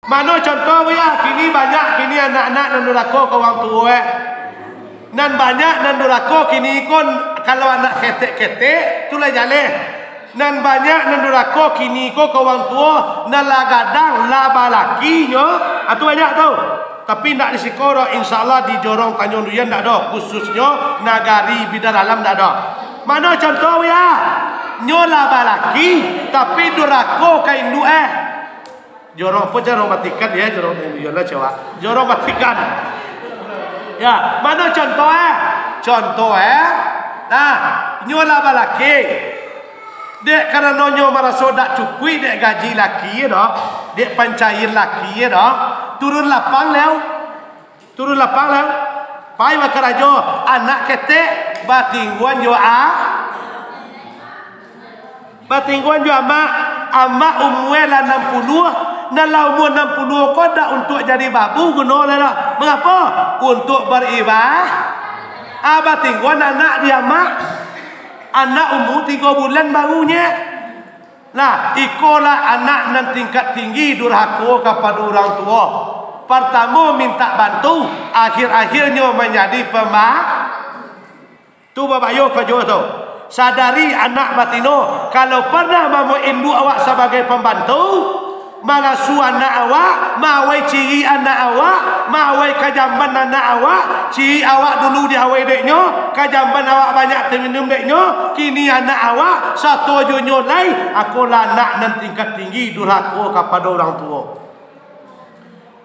Mana contoh ya, kini banyak kini anak-anak nan durhaka ke orang tua. Nan banyak nan durhaka kini kon kalau anak ketek-ketek tu lah jaleh. Nan banyak nan durhaka kini ko ke orang tua nan la gadang la balaki nyo. Atu banyak tu. Tapi nak disikoro insyaallah di jorong Tanjung Duyan tak ada, khususnya Nagari Bidar Alam tak ada. Mana contoh ya? Nyo la balaki tapi durhaka ka induk jorong apa jorong matikan ya, jorong Duyan lah cewek. Jorong matikan. Ya, mana contoh Contoh nah, nyo la balaki. Dek karena nonyo maraso dak cukui dek gaji laki dah, dek pancair laki dah, turun lapang lew, pai wakarajo anak ketek batingguan jo batingguan jo ama umwe la 60, na la umur 60 ko dak untuk jadi babu guna lah. Mengapa? Untuk beribadah. Batingguan anak dia anak umur 3 bulan barunya. Nah, ikolah anak nan tingkat tinggi durhaka kepada orang tua. Pertama minta bantu, akhir-akhirnya menjadi tu bapak yo kerja tu. Sadari anak batino, kalau pernah mamu induk awak sebagai pembantu, malasu anak awak, mawai ciri anak awak, mawai kajamban anak awak, ciri awak dulu di awai deknya, kajamban awak banyak terminum deknya, kini anak awak satu junyo lai, aku lah anak nan tingkat tinggi durhaka kepada orang tua.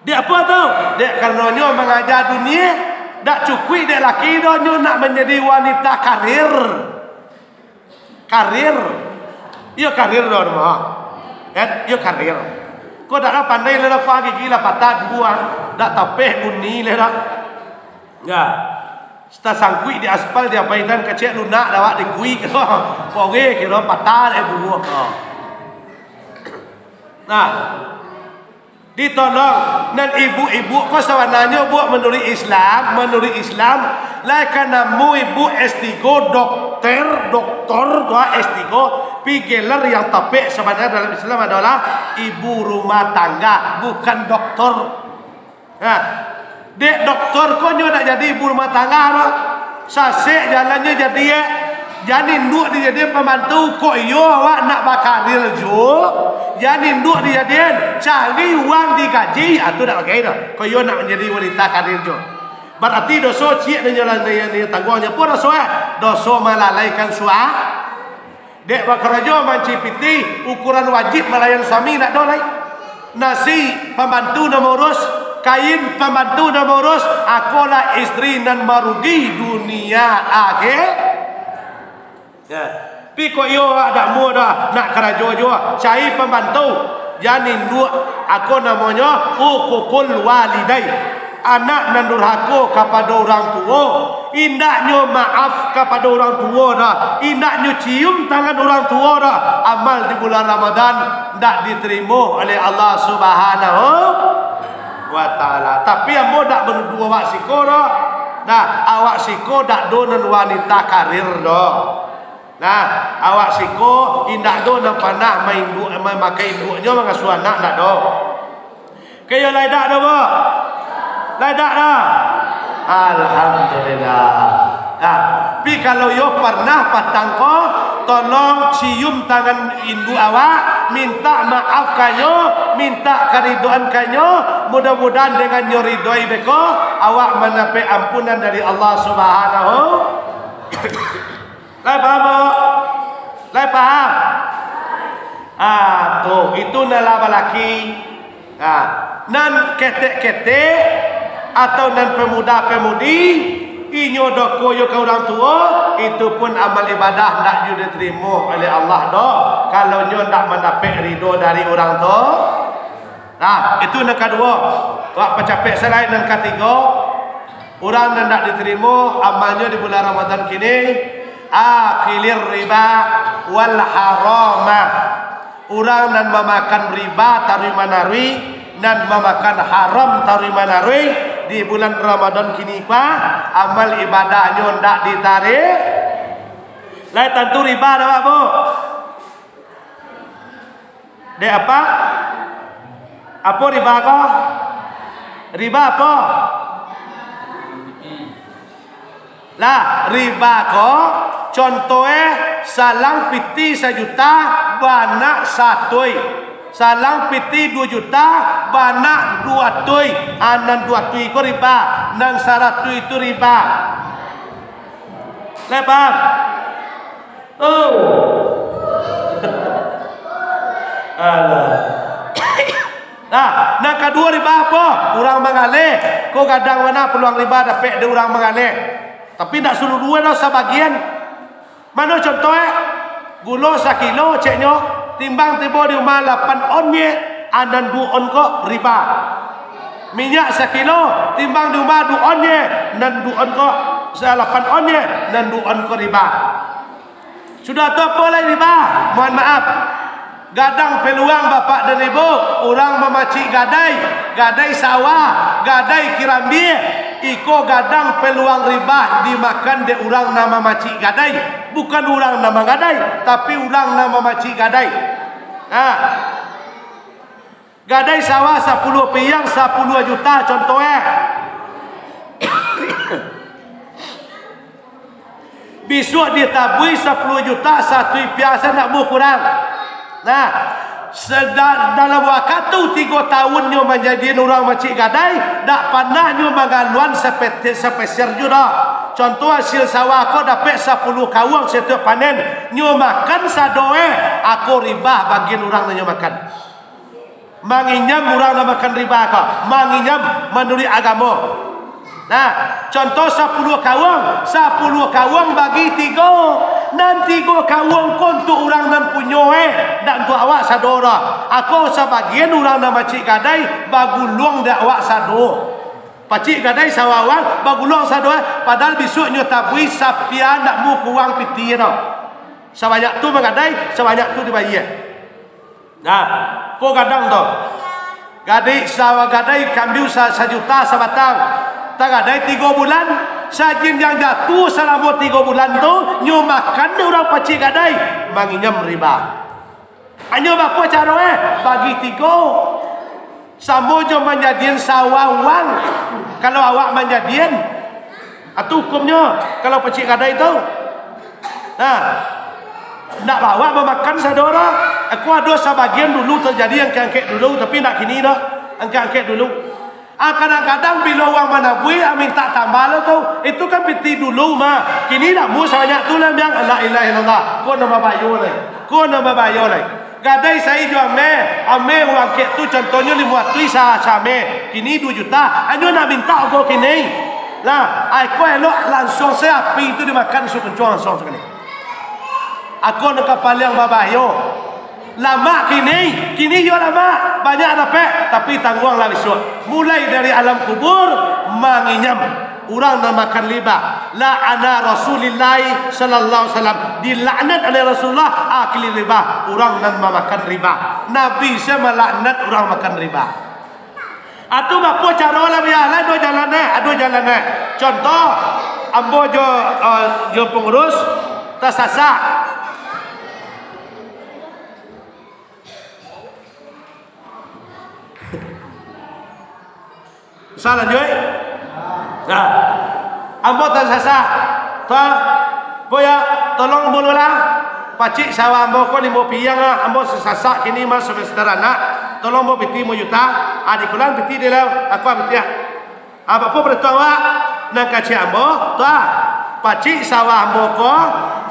Dia apa tu? Dia karenanya mengajar dunia, dak cukup dia laki donyo nak menjadi wanita karir. Iya karir dah mah. Iya karir. Kau dah pandai le dah gigi lah patah dua, dah tapeh bunyi le dah. Ya. Sta sangkui di aspal dia paitan kecek lunak dah di kui ke. Poge kira patah buah. Nah. Ditolong dan ibu-ibu kau sawananya buat menurut Islam lah karena mu ibu S3 doktor tua S3 pigeler yang topik sebenarnya dalam Islam adalah ibu rumah tangga bukan doktor. Nah, dek doktor kau nyo nak jadi ibu rumah tangga loh. Sasek jalannya jadi nduk dijadiin pembantu kok iyo awak nak bakarir jo. Jadi nduk dijadiin cari uang digaji atau tak pakai dah. Kok iyo nak menjadi wanita karir jo. Berarti dosa cik dan jalan dia tangguhnya pun dosa melalaikan suami. Dek bakarajo mancipiti ukuran wajib melayan suami nak dolai. Nasi pembantu nak urus, kain pembantu nak urus, akulah istri nan merugi dunia akhir. Ya, pi kok yo ada muda nak kerajo jo, cai pembantu. Janin dua, aku namanya ukukul walidai. Anak nan durhaka kepada orang tua, indaknya maaf kepada orang tua dah, indaknya cium tangan orang tua dah. Amal di bulan Ramadan tak diterima oleh Allah Subhanahu wa taala. Tapi amo dak berdua awak siko dah. Nah, awak siko dak donan wanita karir dah. Nah, awak siko indak do nak panah main du memakai induknya mengasuh anak dak do. Kaya laidak dah ba? Laidak dah. Alhamdulillah. Nah, tapi kalau yo pernah patang ko, tolong cium tangan induk awak, minta maaf kanyo, minta keridoan kanyo, mudah-mudahan dengan nyo ridoi beko, awak mendapat ampunan dari Allah Subhanahu. Lai paham? Lai paham? Tuh itu nala laki. Nan ketek-ketek atau nan pemuda-pemudi inyo doko yo ke orang tua itu pun amal ibadah ndak juga diterima oleh Allah doh kalau nyo ndak mendapat ridho dari orang tua. Nah, itu yang kedua. Wak pecapek selain yang ketiga, orang yang ndak diterima amalnya di bulan Ramadan kini akilir riba wal harama. Orang nan memakan riba tarimanarwi dan memakan haram tarimanarwi di bulan Ramadan kini amal ibadahnya ndak ditarik. Lai tentu riba dah Bu. Dek apa? Apa riba ko? Riba apa? Lah riba ko contohnya salang piti 1 juta bana 1 tui. Salang piti 2 juta bana 2 tui. Anan 2 tui ko riba, nan 100 itu riba. Lebar. Oh. Alah. Nah, nak kedua riba apa? Orang mengalih. Kau kadang mana peluang riba dapat dia orang mengalih. Tapi nak suruh dua dah sebagian. Mana contohnya? Gula 1 kilo ceknya timbang tiba di rumah 8 onnya, anan 2 on kok riba. Minyak 1 kilo timbang di rumah 2 onnya, dan 2 on kok 8 onnya, dan 2 on kok riba. Sudah tu apa lagi riba? Mohon maaf. Gadang peluang bapak dan ibu, orang memacik gadai sawah, gadai kirambi, iko gadang peluang riba dimakan de orang nama macik gadai, bukan orang nama gadai, tapi orang nama macik gadai. Nah, gadai sawah 10 piang 10 juta contohnya. Besok dia tabui 10 juta 1 piasa nak buh kurang. Nah, dalam waktu 3 tahun nyo menjadi orang macik gadai, dak pernah nyo mengaluan sepeser juga. Contoh hasil sawah aku dapat 10 kawang setiap panen, nyo makan sadoe, aku riba bagian orang nyo makan. Manginyam orang nak makan riba aku, manginyam menurut agama. Nah, contoh 10 kawang bagi 3. Dan 3 kawang pun untuk orang dan punya dan untuk awak sadora. Aku sebagian orang dan macik gadai bagulung dak awak sado. Pacik gadai sawawang bagulung sado, padahal besoknya tabui sapian nak mu kuang piti dah. Sebanyak tu mengadai, sebanyak tu dibayar. Nah, po kadang tu. Gadai sawah gadai kambing 1 juta sebatang. Tak ada 3 bulan sajin yang jatuh selama 3 bulan tu nyo makan orang pacik gadai manginyam riba. Hanya apa cara bagi 3 samo jo menjadian sawah wang. Kalau awak menjadian atau hukumnya kalau pacik gadai tu. Nah, nak bawa memakan sadora. Aku ada sebagian dulu terjadi yang angkat dulu tapi nak kini dah angkat dulu. Kadang-kadang bila orang manabui minta tambah lah tu, itu kan piti dulu mah. Kini nak mu banyak tu lah yang la ilaha illallah. Kau nama bayo leh. Gadai saya jual ame orang kek tu contohnya 500 same. Kini 2 juta. Anyo nak minta aku kini. Lah, aku elok langsung saya api itu dimakan suku kencang langsung sekali. Aku nak kapal yang babayo. Lama kini yo lama banyak dapat tapi tanggung lah besok. Mulai dari alam kubur manginyam orang nak makan riba. La'ana Rasulullah sallallahu alaihi wasallam, dilaknat oleh Rasulullah akli riba, orang nak makan riba. Nabi saya melaknat orang makan riba. Atu apa cara lah biar ada jalan. Contoh ambo jo pengurus tasasa. Salah joy. Nah, ambo tak sasa. Boya tolong bolola. Pacik sawah ambo ko 5 piang ambo sesasa kini mas semester anak. Tolong bo piti 1 juta. Adik kulan piti dia lah. Aku piti. Apa po beritawa nak kaci ambo. Pacik sawah ambo ko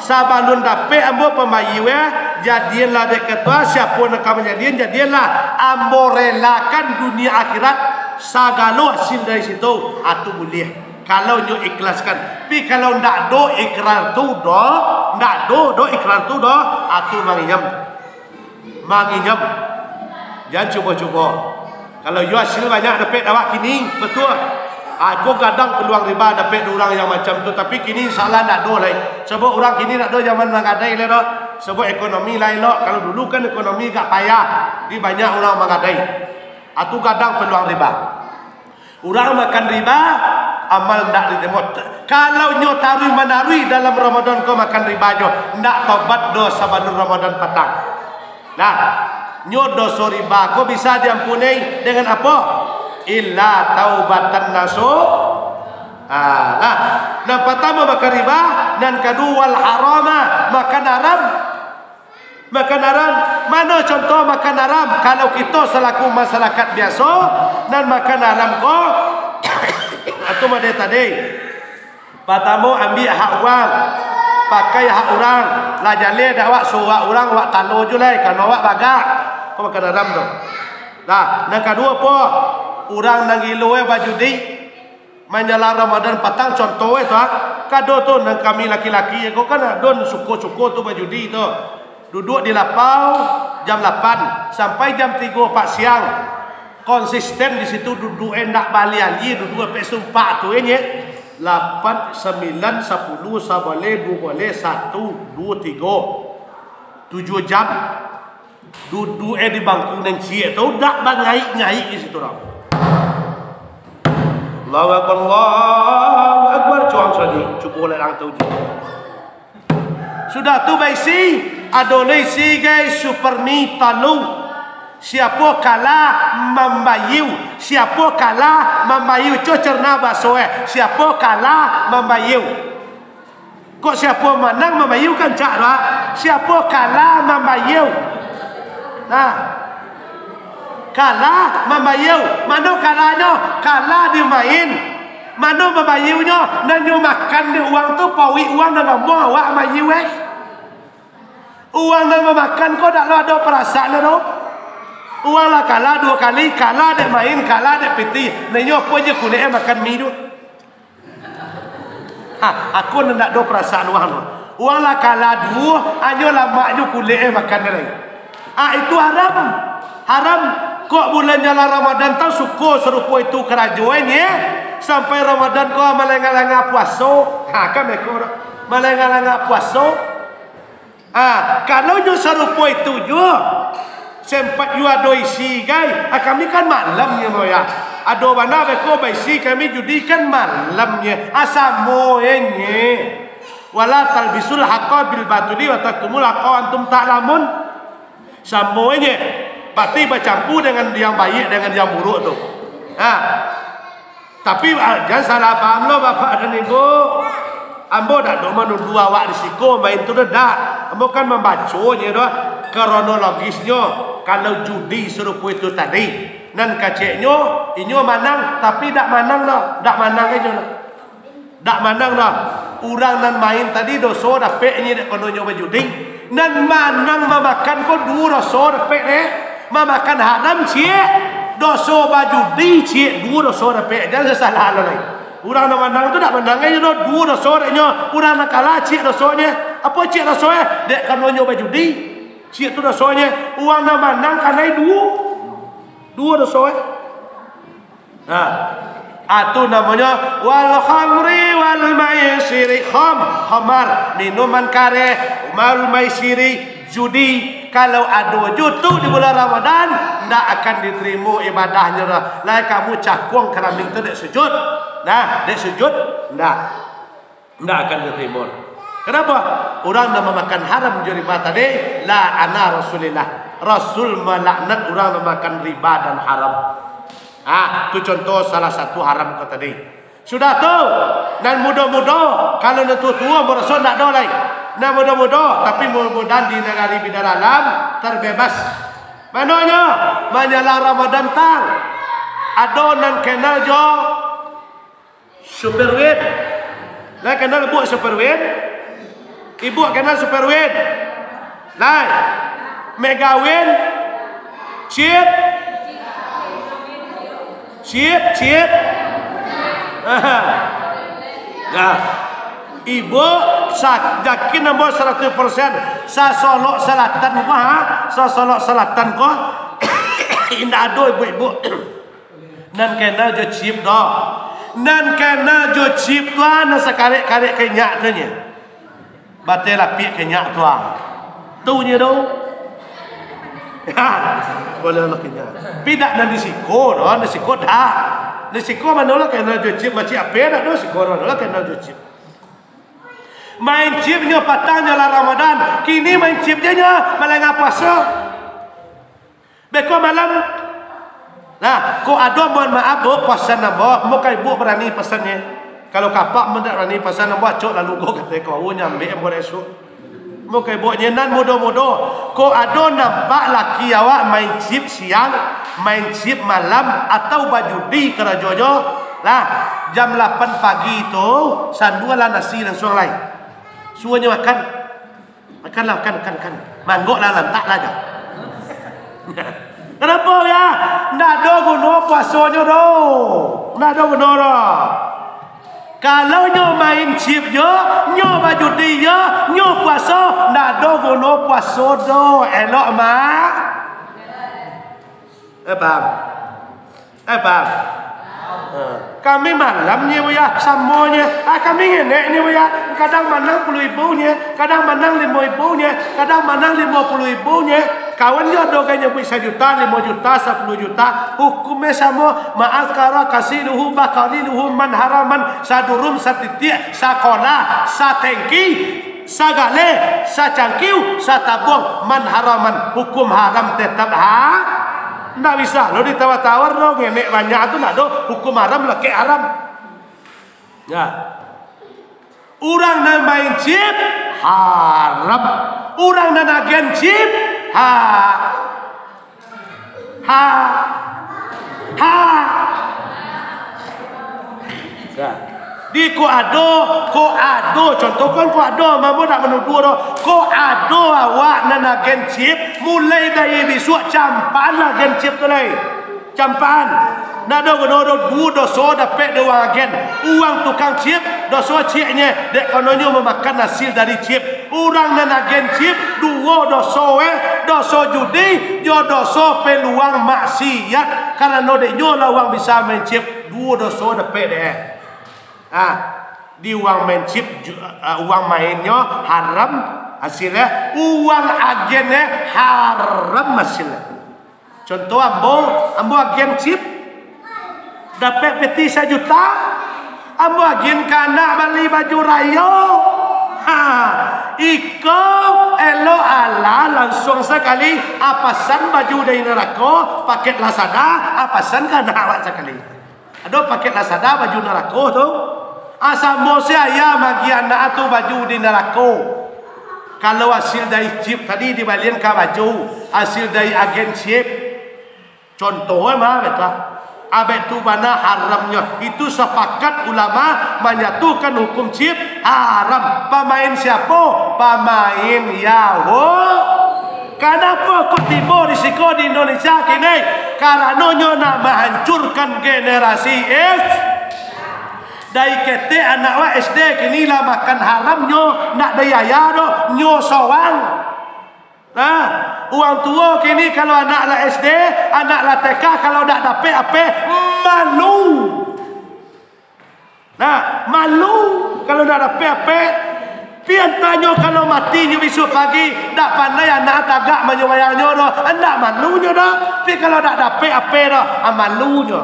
sabalun dapat ambo pembayiwe jadilah dek ketua siapa nak jadilah ambo relakan dunia akhirat sagalo hasil dari situ atu boleh kalau nyo ikhlaskan. Tapi kalau ndak do ikrar tu do atu manginyam jangan cuba-cuba. Kalau yo hasil banyak dapat awak kini betul. Aku kadang peluang riba dapat orang yang macam tu, tapi kini salah ndak do lai. Sebab orang kini ndak do zaman mengadai le dak. Sebab ekonomi lain lo. Kalau dulu kan ekonomi gak payah. Di banyak orang mengadai. Atau kadang peluang riba. Orang makan riba, amal ndak diterima. Kalau nyo tarui menarui dalam Ramadan kau makan riba nyo, ndak tobat do sabanun Ramadan petang. Nah, Nyo dosa riba kok bisa diampuni dengan apa? Illa taubatan nasuh. Nah, pertama makan riba, dan kedua wal harama, makan haram. Makan haram. Mana contoh makan haram? Kalau kita selaku masyarakat biasa dan makan haram kok atau made tadi. Pertama ambil hak orang, pakai hak orang. Lah jale dak awak suruh orang awak talo je lah kan awak bagak. Kau makan haram tu. Nah, yang kedua apa? Orang nang gilo baju di menjelang Ramadan petang contoh tu kado tu nang kami laki-laki kau kan don suko-suko tu baju di tu. Duduk di lapau jam 8 sampai jam 3 4 siang. Konsisten di situ duduk endak balik ali duduk sampai sumpah tu nya. 8 9 10 sabale 2 boleh 1 2 3 7 jam duduk di bangku nang cie tu dak bangai-ngai di situ orang. Allahu akbar cuang sadi cuba orang tu. Sudah tu baisi adolesi guys supermi talu. Siapa kalah membayu, siapa kalah membayu cocerna basoe, siapa kalah membayu. Kok siapa menang membayu kan cak dah. Siapa kalah membayu. Nah, kalah membayu. Mana kalahnya? Kalah dia main. Mana membayunya? Nanyo makan di uang tu pawi uang dengan mau awak mayu uang dan memakan kau tak ada perasaan tu. Uang lah kalah 2 kali, kalah dek main, kalah dek piti. Nanyo apa je kulit makan mie tu. Aku nak ada perasaan uang tu. Uang lah kalah 2, anyo lama je kulit makan ni. Itu haram. Haram. Kok bulan jalan Ramadan tahu suko serupa itu kerajuan ya. Sampai Ramadan kau melengah-lengah puasa. Kan mereka melengah-lengah puasa. Kalau you serupa itu je sempat you ada isi guys. Kami kan malamnya moya. Ada mana beko baisi kami judi kan malamnya. Samoenye. Wala talbisul haqqa bil batili wa taktumul haqqa antum ta'lamun. Samoenye. Berarti bercampur dengan yang baik dengan yang buruk tu. Tapi jangan salah paham lo bapak dan ibu. Ambo dak dok menuduh awak risiko main tu dah. Ambo kan membacanya dah kronologisnya. Kalau judi serupa itu tadi nan kaceknya inyo manang tapi dak manang dah. Dak manang aja dah. Dak manang dah. Orang nan main tadi dosa dapeknya dak kononyo berjudi. Nan manang memakan ko dua dosa dapek deh. Memakan haram cie dosa berjudi cie dua dosa dapek. Jangan salah lo lagi. Orang nak menang tu tak menang aja dah dua dosa deknya. Orang nak kalah cik dosanya. Apa cik dosanya? Dek kanonyo berjudi. Cik tu dosanya. Orang nak menang kanai dua dosanya. Itu namanya wal khamri wal maisiri khamar minuman kare wal maisiri judi. Kalau ada jutu di bulan Ramadan ndak akan diterima ibadahnya dah. Lah kamu cakuang keraming tu dek sujud. Nah, dek sujud ndak akan diterima. Kenapa? Orang nak memakan haram je riba tadi. La ana Rasulillah. Rasul melaknat orang memakan riba dan haram. Itu contoh salah satu haram kau tadi. Sudah tu. Dan mudah-mudah kalau nak tua berasa nak ada lagi. Nah mudah-mudah tapi mudah-mudahan di negara bidara alam terbebas. Mananya? Menjelang Ramadan tang. Ada nan kenal jo Superwin. Lah kenal ibu Superwin? Ibu kenal Superwin? Lah Megawin Chip Nah, ibu yakin nombor 100% Sasolok Selatan kau Sasolok Selatan kau indah ada ibu-ibu nan kenal jo chip dah nan kenal jo chip tuan sekarek-karek kenyak tu nya batel api kenyak tuan tu nya do boleh lah kenyak pidak nan disiko dah disiko dah disiko mana lah kenal jo chip macam apa dah do disiko mana lah kenal jo chip. Main chipnya patahnya lah Ramadan. Kini main chipnya melengah puasa. Beko malam. Nah, ko ada mohon maaf bu pesan nabo, mau kai bu berani pesannya. Kalau kapak mendak berani pesan nabo, cok lalu go kata kau nyambe mo esok. Mau kai bu nyenan modo-modo. Ko ada nampak laki awak main chip siang, main chip malam atau bajudi kerajojo. Lah, jam 8 pagi itu sandualah nasi dan suang lain. Suanya makan. Makanlah, makan. Manggok lah lantak lah dah. Kenapa ya? Ndak ada guna puasanya doh. Ndak ada guna dah. Kalau nyo main chip yo, nyo bajudi yo, nyo puasa, ndak ada guna puasa doh. Elok mak. Bang. Bang. Kami malamnya bu ya, samonya. Kami ngenek ni bu ya. Kadang menang 10.000 nya, kadang menang 5.000 nya, kadang menang 50.000 nya. Kawan dia ada kayaknya 1 juta, 5 juta, 10 juta. Hukumnya sama. Ma'azkara kasiluhu bakaliluhu man haraman sadurum satitik sakola satengki sagale sacangkiu satabuang man haraman. Hukum haram tetap nggak bisa. Lo ditawar-tawar lo ngenek banyak tu nak do. Hukum haram laki haram. Ya. Orang nak main chip haram. Orang nak agen chip Ya. Di ko ado contoh kan ko ado mamo nak menuduh do ko ado awak nan agen chip mulai dari besok campan agen chip tu lai campan nado gono du doso dapat de wang agen uang tukang chip doso ciknya dek kononyo memakan hasil dari chip orang nan agen chip duo doso doso judi yo doso peluang maksiat karena no de nyo lah uang bisa main chip duo doso dapat de di uang main chip uang mainnya haram hasilnya uang agennya haram hasilnya. Contoh ambo agen chip dapat peti 1 juta ambo agen kanak beli baju rayo iko elo ala langsung sekali apasan baju dari neraka paket Lazada apasan kanak awak sekali ada paket Lazada baju neraka tu asal saya bagi anak tu baju di neraka. Kalau hasil dari chip tadi dibalikin ke baju, hasil dari agen chip. Contohnya mah beta. Abek tu mana haramnya. Itu sepakat ulama menyatukan hukum chip haram. Pemain siapa? Pemain Yahoo. Kenapa kok timbul risiko di Indonesia kini? Karena nak menghancurkan generasi dari kete anak wa SD kini lah makan haramnya nak daya do nyo sawang. Nah, uang tua kini kalau anak lah SD, anak lah TK kalau tak dapat apa malu. Nah, malu kalau tak dapat apa. Pian tanya kalau mati nyo besok pagi tak pandai anak tagak menyuayangnya do, anak malunya do. Tapi kalau tak dapat apa do, malunya.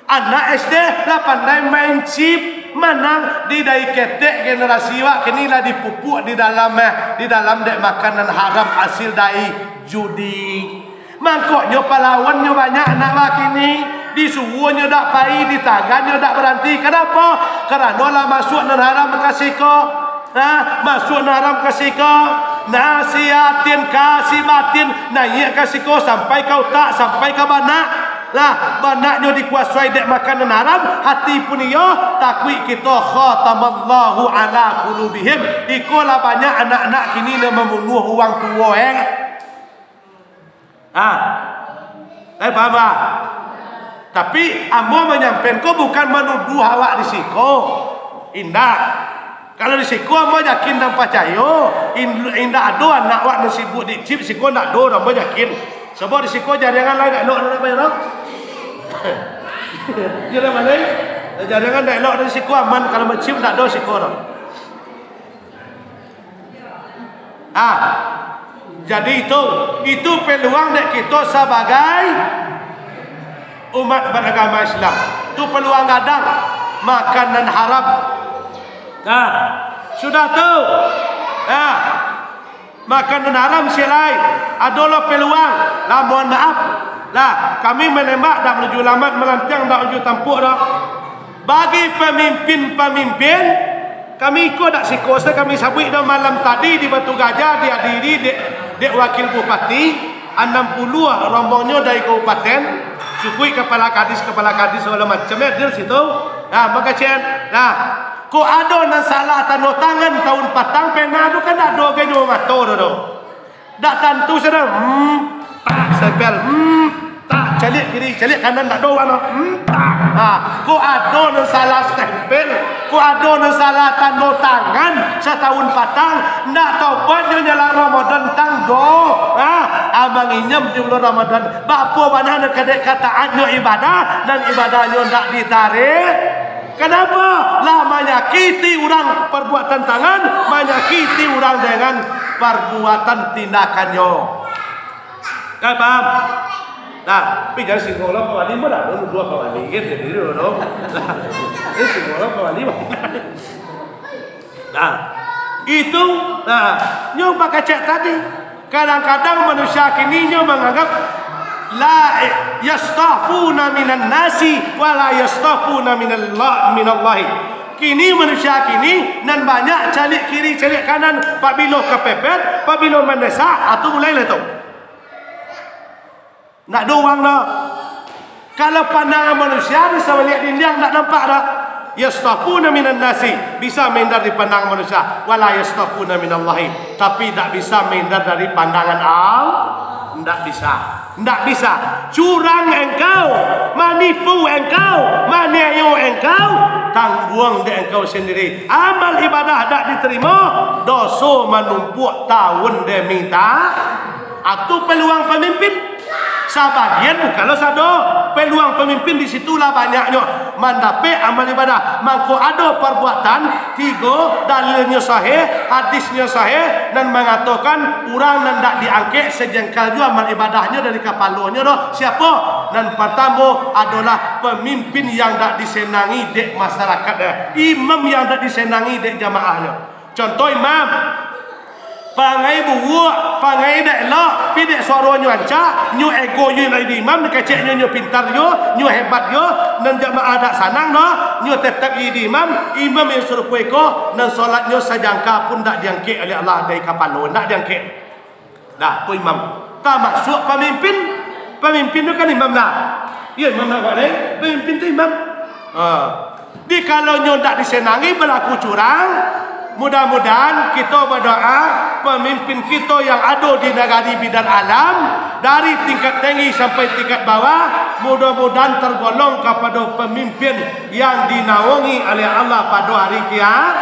Anak SD lah pandai main chip menang di dari ketek generasi wak kini lah dipupuk di dalam dek makanan haram hasil dari judi. Mangkoknya pahlawannya banyak anak wak kini disuruhnya tak pai ditagannya tak berhenti. Kenapa? Kerana lah masuk nan haram kasih ko. Masuk nan haram kasih ko. Nasihatin kasih batin naik kasih ko sampai kau tak sampai kau banak. Lah banaknya dikuasai dek makanan haram hati pun ia takwi kita khatamallahu ala qulubihim ikolah banyak anak-anak kini yang membunuh uang tua paham tak? Tapi ambo menyampaikan kau bukan menuduh awak di siko indah. Kalau di siko ambo yakin dan percaya indah ada anak awak nasibuk di chip siko nak do ambo yakin sebab di siko jaringan lain nak nak bayar jadi mana? Jangan dah elok dari siku aman kalau mencium tak ada siku dah. Jadi itu peluang dek kita sebagai umat beragama Islam. Itu peluang gadang makanan haram. Sudah tahu. Makanan haram silai adalah peluang. Lah mohon maaf Lah, kami menembak dak menuju lamat, melantiang dak menuju tampuk dak. Bagi pemimpin-pemimpin, kami ikut dak sikos kami sabui dah malam tadi di Batu Gajah dihadiri dek wakil bupati 60 rombongnya dari kabupaten, cukui kepala kadis segala macam dia di situ. Nah, maka cen. Nah, ko ada nan salah tanda tangan tahun patang pena tu kan dak do genyo mato do. Dak tentu sedang tak sepel tak calik kiri calik kanan tak doang tak ko ada nan salah stempel, ko ada nan salah tanda tangan setahun patang ndak tobat nyo nyala Ramadan tang do abang inyam di bulan Ramadan bapo mana nak kataan nyo ibadah dan ibadahnya ndak ditarik. Kenapa? Lah menyakiti orang perbuatan tangan, menyakiti orang dengan perbuatan tindakannya. Kan paham? Nah, tapi jangan singgolah kawali mana? Dua kawali, gitu jadi dong. Ini singgolah kawali mana? Nah, itu, nyong pakai cek tadi. Kadang-kadang manusia kini nyong menganggap la yastafuna minan nasi wala yastafuna minallahi. Kini manusia kini nan banyak calik kiri calik kanan apabila kepepet, apabila mendesak atau mulai letup. Nak doang dah. Kalau pandangan manusia bisa melihat dinding tak nampak dah. Yastafuna minan nasi, bisa menghindar dari pandangan manusia, wala yastafuna minallahi, tapi tak bisa menghindar dari pandangan Allah. Tak bisa. Tak bisa. Curang engkau, menipu engkau, meniayu engkau, tanggung di engkau sendiri. Amal ibadah tak diterima, dosa menumpuk tahun demi tahun. Atau peluang pemimpin sebagian kalau sado peluang pemimpin di situlah banyaknya mendapat amal ibadah. Mangko ada perbuatan tiga dalilnya sahih, hadisnya sahih dan mengatakan orang nan dak diangkat sejengkal juga amal ibadahnya dari kapalnya doh. Siapa? Dan pertama adalah pemimpin yang dak disenangi dek masyarakat, imam yang dak disenangi dek jamaahnya. Contoh imam pangai buuk, pangai dak elok, pi dek suara nyu ancak, nyu ego nyu lai di imam, kecek nyu pintar nyu hebat nyu, dan jamaah dak sanang no, nyu tetap di imam yang suruh pueko, dan solat nyu sajangka pun dak diangkat oleh Allah dari kapal dak diangkat. Dah, tu imam. Tak maksud pemimpin tu kan imam dah. Ya imam nak buat ni, pemimpin tu imam. Di kalau nyu dak disenangi berlaku curang, mudah-mudahan kita berdoa pemimpin kita yang ada di negara bidang alam dari tingkat tinggi sampai tingkat bawah mudah-mudahan tergolong kepada pemimpin yang dinaungi oleh Allah pada hari kiamat.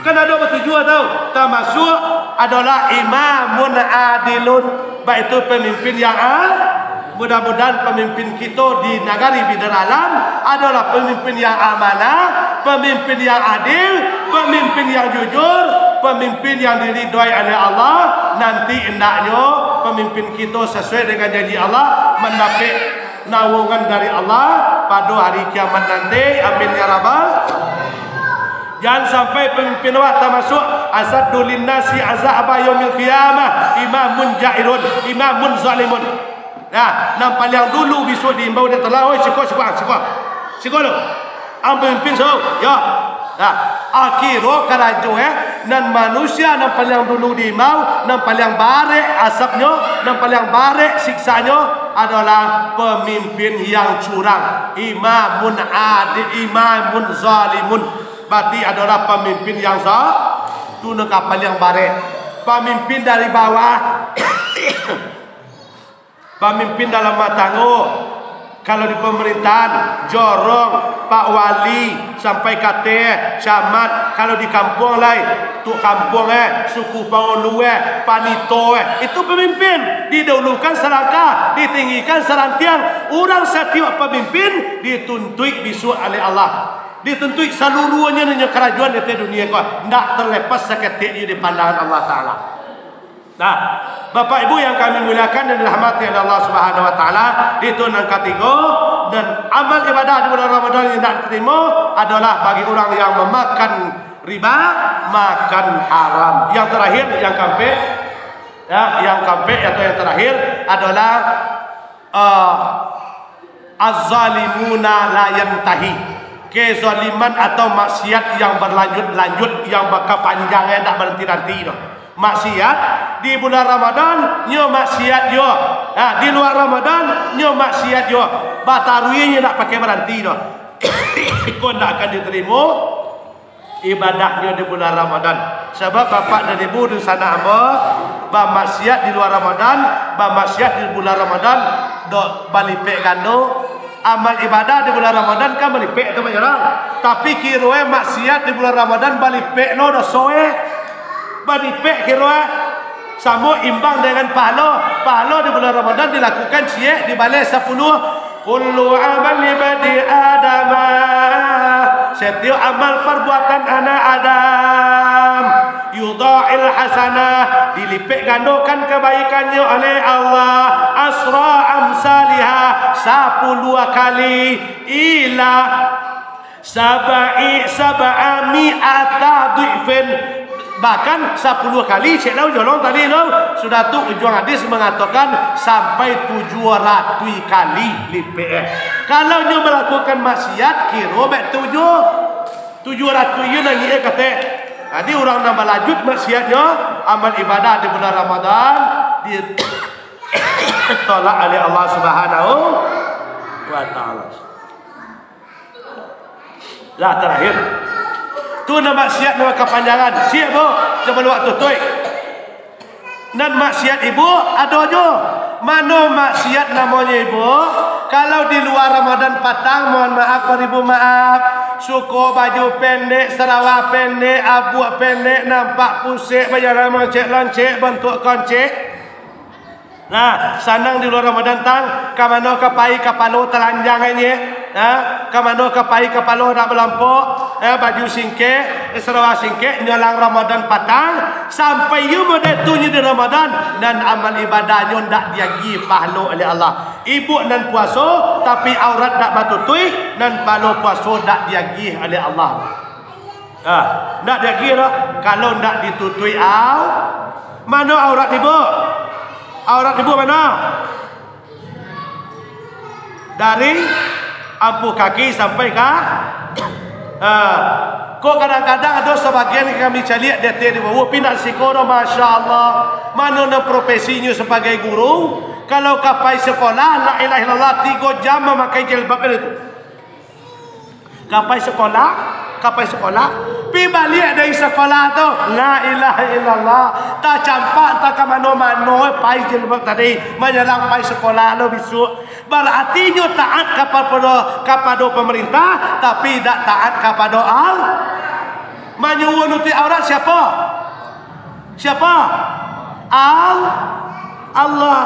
Kan ada bertujuan tahu, termasuk adalah imamun adilun, baik itu pemimpin yang mudah-mudahan pemimpin kita di negara bidang alam adalah pemimpin yang amanah, pemimpin yang adil, pemimpin yang jujur, pemimpin yang diridhoi oleh Allah. Nanti hendaknya pemimpin kita sesuai dengan janji Allah mendapat naungan dari Allah pada hari kiamat nanti. Amin ya rabbal. Jangan sampai pemimpin awak termasuk asadul linnasi azaba yaumil qiyamah, imamun jairun, imamun zalimun. Nah, nampak yang dulu besok diimbau dia telah, oi sikok lo. Pemimpin so, ya. Nah, akhirnya kerajo nan manusia nampak yang dulu diimbau, nampak yang barek asapnya, nampak yang barek siksanya adalah pemimpin yang curang, imamun adil, imamun zalimun. Berarti adalah pemimpin yang tu kapal yang barek. Pemimpin dari bawah pemimpin dalam matanggo, kalau di pemerintahan jorong Pak Wali sampai kate camat, kalau di kampung lain tu kampung suku Paulue panito itu pemimpin didahulukan selangkah, ditinggikan serantiang. Orang setiap pemimpin dituntui bisu oleh Allah, dituntui seluruhnya dengan kerajaan di dunia kau tidak terlepas seketik di pandangan Allah Taala. Nah, Bapak Ibu yang kami muliakan dan dirahmati oleh Allah Subhanahu wa taala, itu yang ketiga, dan amal ibadah di bulan Ramadan yang tidak diterima adalah bagi orang yang memakan riba, makan haram. Yang terakhir yang kampe atau yang terakhir adalah az-zalimuna la yantahi. Kezaliman atau maksiat yang berlanjut-lanjut, yang bakal panjangnya tak berhenti-henti dah. Maksiat di bulan Ramadan nyo maksiat yo. Di luar Ramadan nyo maksiat yo. Bataruinya tak pakai berhenti dah. Kau tak akan diterima ibadahnya di bulan Ramadan. Sebab bapak dan ibu di sana maksiat di luar Ramadan, maksiat di bulan Ramadan dok balipek gando. Amal ibadah di bulan Ramadan kan balipek tu banyak orang. Tapi kira maksiat di bulan Ramadan balipek lo dah soe. Balipek kira sama imbang dengan pahala. Pahala di bulan Ramadan dilakukan siap dibalas 10. Kullu amal ibadi adama. Setiap amal perbuatan anak Adam yudha'il hasanah, dilipat gandakan kebaikannya oleh Allah, asra amsalihah, 10 kali, ila sab'ami'ata dhifin, bahkan 10 kali. Cik Lau jolong tadi Lau sudah tu ujung hadis mengatakan sampai 700 kali lipat. Kalau dia melakukan maksiat kira baik 700 you nanti kata. Jadi orang nak berlanjut maksiatnya, amal ibadah di bulan Ramadan ditolak oleh Allah Subhanahu wa taala. Lah terakhir tu nak maksiat nak kepanjangan. Siap bu, sebelum waktu tu. Dan maksiat ibu ada aja. Mana maksiat namanya ibu? Kalau di luar Ramadan patang, mohon maaf beribu maaf. Suku baju pendek, sarawak pendek, abuak pendek, nampak pusik, berjalan loncek-loncek, bentuk koncek. Nah, sanang di luar Ramadan tang, kamano kapai kapalo telanjang ini, kamano kapai kapalo nak berlampok, baju singkek, sarawak singkek, nyolang Ramadan patang, sampai you model tunjuk di Ramadan dan amal ibadahnya ndak diagi pahala oleh Allah. Ibu dan puasa tapi aurat dak batutui dan pahala puasa dak diagi oleh Allah. Ndak diagi dah kalau ndak ditutui mana aurat ibu? Aurat ibu mana? Dari ampuh kaki sampai ke kok kadang-kadang ada sebagian yang kami cari dia di bawah pindah sekolah, masya Allah. Mana nak profesinya sebagai guru? Kalau kapai sekolah, la ilaha illallah 3 jam memakai jilbab itu. Kapai sekolah, pi balik dari sekolah tu, la ilaha illallah, tak campak tak ke mana-mana, pai jilbab tadi, menyelang pai sekolah lo besok. Berarti nyo taat kepada pemerintah, tapi tak taat kepada Allah. Menyuruh nutup aurat siapa? Allah.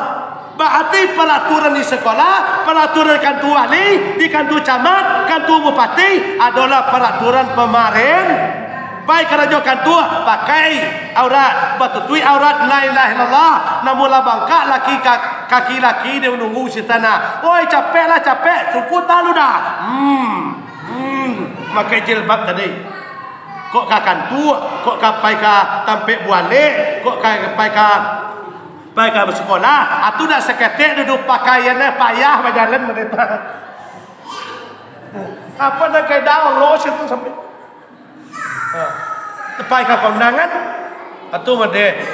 Berarti peraturan di sekolah, peraturan kantor wali, di kantor camat, kantor bupati adalah peraturan pemerintah. Baik kerja kantor pakai aurat, batutui aurat, la ilaha illallah. Namun bangka kaki laki dia menunggu di tanah. Oi capek, suku talu dah. Pakai jilbab tadi. Kok kantor, kok kapai ka tampek buale, kok kapai ka bersekolah, atu dah seketik duduk pakaiannya payah berjalan mereka. Apa nak kaya download situ sampai tepai ke kondangan, atu merde.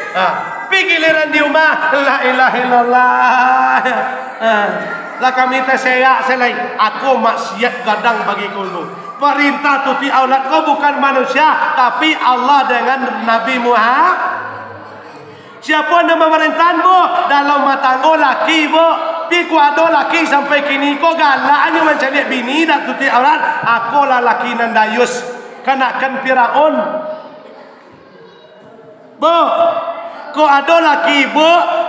Giliran di rumah, la ilaha illallah. Lah kami terseyak selai. Aku maksiat gadang bagi kau. Perintah tuti aulat kau bukan manusia, tapi Allah dengan Nabi Muhammad. Siapa nama pemerintahan bu? Dalam matanggo laki bu. Pi ku ada laki sampai kini ko galaknya mencari bini dak tuti aurat. Aku lah laki nan dayus. Kanakan Firaun. Bu. Ko ada laki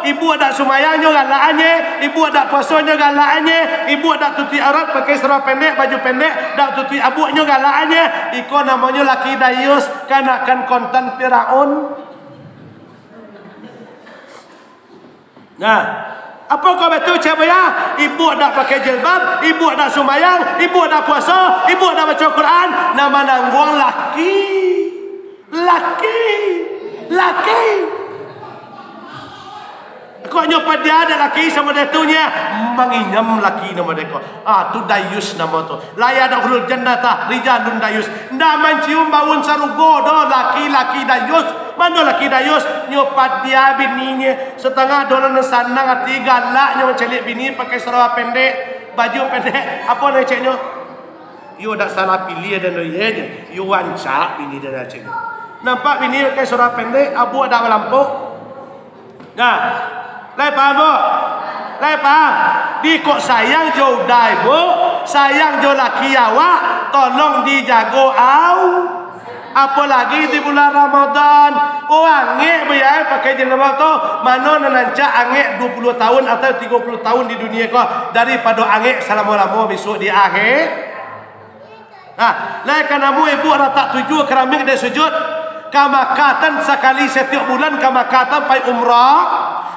ibu ada sumayanya galaknya, ibu ada puasanya galaknya, ibu ada tuti aurat pakai serah pendek, baju pendek, dak tuti abunya galaknya. Iko namanya laki dayus, kanakan konten Firaun. Nah, apa kau betul cakap ya? Ibu nak pakai jilbab, ibu nak sumayang, ibu nak puasa, ibu nak baca Quran, nama nangguang laki. Kok nyopa dia ada laki sama dia tu nya manginyam laki nama dia ko. Tu dayus nama tu. La yadkhulul jannata rijalun dayus. Nda mencium bauan sarugo do laki-laki dayus. Mana laki dayus nyopa dia bininya setengah dolar sanang hati galaknya mencelik bini pakai sarung pendek, baju pendek. Apa nak ceknya? You dak salah pilih dan dia je. You wancak bini dia dah ceknya. Nampak bini pakai sarung pendek, abu ada melampau. Nah, lai paham bu? Lai paham? Di kok sayang jauh dai bu, sayang jauh laki awak, tolong dijago au. Apalagi di bulan Ramadan, angek bayar pakai jenama tu, mana nanca angek 20 tahun atau 30 tahun di dunia kau daripada angek selama-lama besok di akhir. Lai kanamu ibu tak tuju keramik dan sujud. Kamakatan sekali setiap bulan kamakatan pai umrah.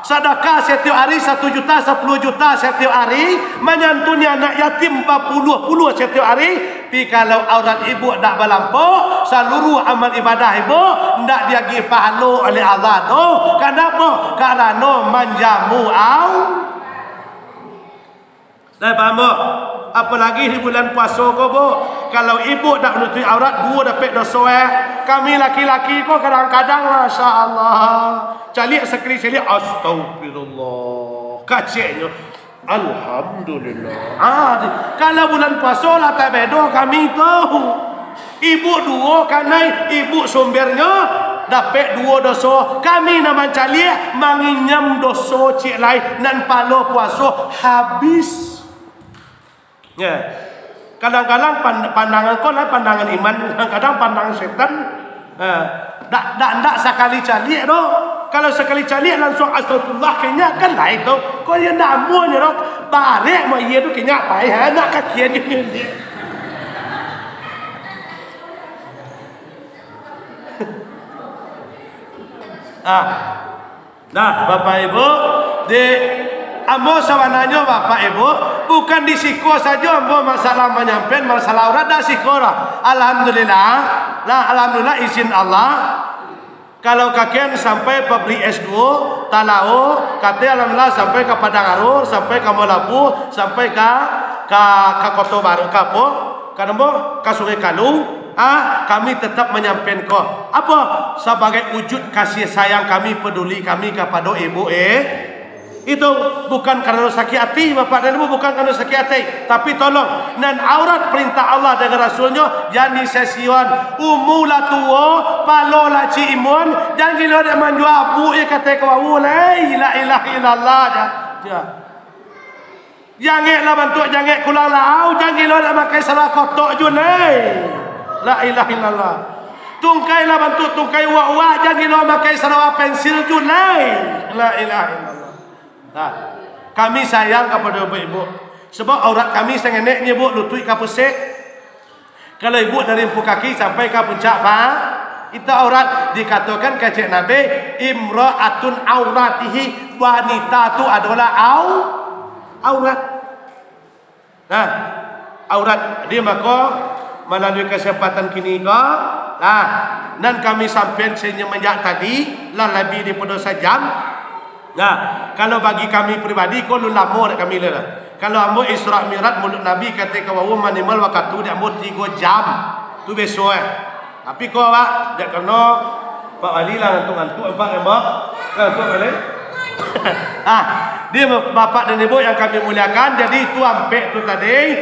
Sedekah setiap hari 1 juta 10 juta setiap hari. Menyantuni anak yatim 40 setiap hari. Tapi kalau aurat ibu tak berlampau, seluruh amal ibadah ibu tak dia gi pahala oleh Allah tu. Kenapa? Kerana menjamu au. Dah faham bu? Apalagi di bulan puasa ko bu. Kalau ibu tak menutupi aurat, dua dapat dosa. Kami laki-laki ko kadang-kadang masya-Allah. Calik sekali calik astagfirullah. Kaceknya alhamdulillah. Kalau bulan puasa lah tak beda kami tahu. Ibu dua kanai ibu sumbernya dapat dua dosa. Kami nama calik menginyam dosa cik lain nan palo puasa habis. Ya. Kadang-kadang pandangan kau lah pandangan iman, kadang-kadang pandangan setan. Tak sekali calik tu. Kalau sekali calik langsung astagfirullah kenya kan lain tu. Kau yang nak amunya tu balik mak ia tu kenya apa nak kakian ni. Nah, Bapak Ibu, di ambo sawananya Bapak Ibu, bukan di siko saja ambo masalah menyampaikan masalah aurat dah siko lah. Alhamdulillah. Nah, alhamdulillah izin Allah. Kalau kakian sampai pabrik S2, Talau, kata alhamdulillah sampai ke Padang Arur, sampai ke Melabu, sampai ke Kota Baru, Kapo, kanamo, ke Sungai Kalung. Kami tetap menyampaikan kau. Apa? Sebagai wujud kasih sayang kami, peduli kami kepada ibu itu bukan karena sakit hati Bapak dan Ibu, bukan karena sakit hati, tapi tolong nan aurat perintah Allah dengan Rasulnya jani sesion umulatuwo palola ci imun jangan gila dak manjua abu ya kata kau la ilaha illallah ya. Jangan lah bantu jangan kulang lau jangan gila dak makai salah kotok je la ilaha illallah. Tungkai lah bantu tungkai wa jangan gila makai salah pensil je la ilaha illallah. Kami sayang kepada ibu sebab aurat kami sengeneknya bu lutut ke pusat. Kalau ibu dari empu kaki sampai ke puncak itu aurat dikatakan kecik Nabi imra'atun auratihi, wanita itu adalah aurat. Aurat dia maka melalui kesempatan kini dan kami sampai semenjak tadi lebih daripada sejam. Kalau bagi kami pribadi kau lu lama dak kami lah. Kalau ambo Isra Mi'raj mulut Nabi kata kau minimal waktu dak ambo 3 jam. Tu besok Tapi kau awak dak kena Pak Wali lah ngantuk-ngantuk empat embak. Tu boleh. Dia bapak dan ibu yang kami muliakan, jadi itu ampek tu tadi